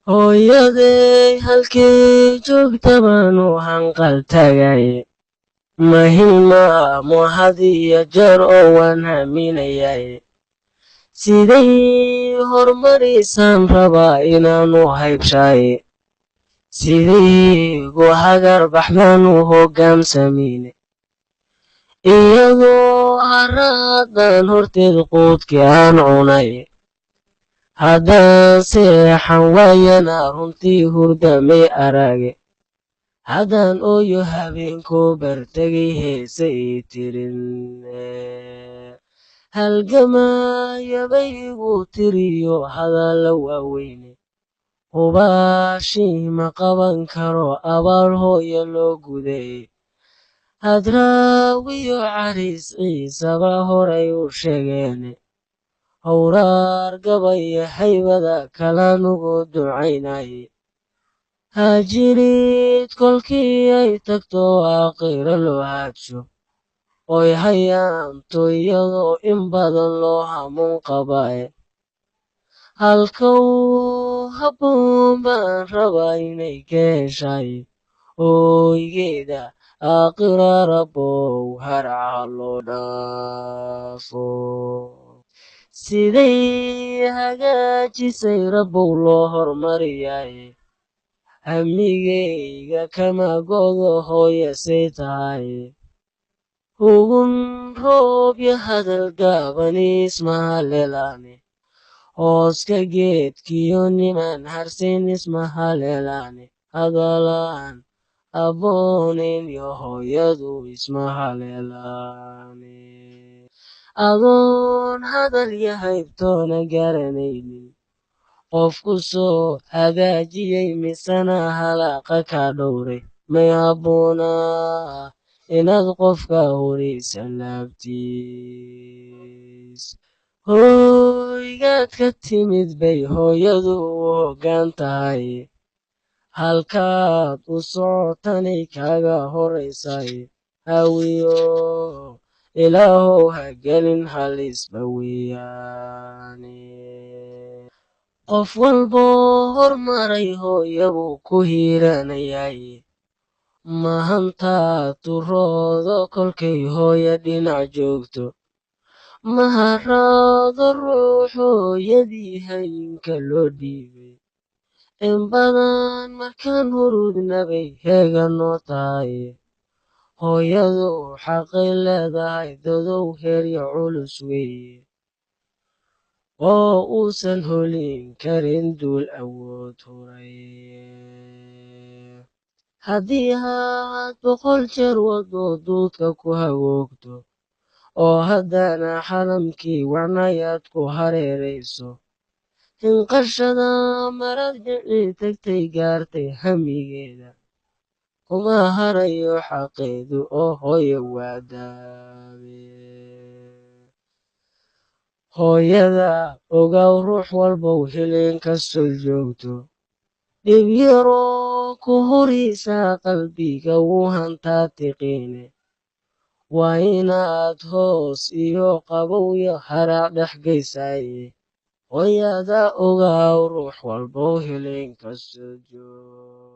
hooyaday halkii joogta baanu hanqal tagay mahilmaamo had iyo jeer oo waan haminayay siday hormarisaan rabaa inaanu haybshay sidaygu hagar baxdaanu hoggaamsamayne iyadoo haraadan horteed quudkii aan cunay haddaan seexan waayana runtii hurdamay arage haddaan ooyo habeenkoo bartegay heese ii tirin halgamayabay igu tiriyo hadalla waaweyne hubaashii ma qaban karo abaal hooya loo guday hadraawiyo cariis ciisaba horay u sheegeene howraar gabaya haybada kalanugu ducaynaye hajirid kolkii ay tagto aakhiro loo haadsho oy hayaanto iyadoo in badan loo hamuun qabae halkow habboon baan rabaa inay ka heshay hooygeeda aakhira rabbow haraca loo dhaafo siday hagaajisay rabbow loo hormariyay hamigayga kama godo hooyasay tahay hugun roobya hadal gaabanis mahaleelaane hooska geedkiyo niman harsin ismahaleelaane hadalaan abboonin iyo hooyadu ismahaleelaane adoon hadal iyo haybtoona garanaynin qofku soo hagaajiyey misana halaaqa ka dhowray may habboonaa inaad qofka horaysa laabtiis hooygaad ka timid bay hooyadu u hoggaan tahay halkaad u socotanay kaaga horaysay hawiyo ilaahow ha gelin halisba weeyaane qof walboo hormaray hooyabuu ku hiiranayay mahantaa turoodo kolkay hooya dhinac joogto maharaado ruux hooyadii hayinka loo dhiibay in badan markaan hurudnabay heega noo tahay hooyadu xaqay leedahay dadow heerya culus weeye oo uusan holin karin duul awood huray haddii aad 100 jeer wado duudka ku hagoogto oo haddana xalamkii wacnayaad ku hareerayso hinqashada marad jecii tagtay gaartay hamigeeda kuma harayo xaqeedu oo hooyo waadaabe hooyada ogow ruux walbow hilin kastoo joogto dhib yaroo ku huraysaa qalbiga wuu hantaa tiqiine waa inaad hoos iyo qabow iyo haraac dhex gaysaye hooyada ogow ruux walbow hilin kastoo joogto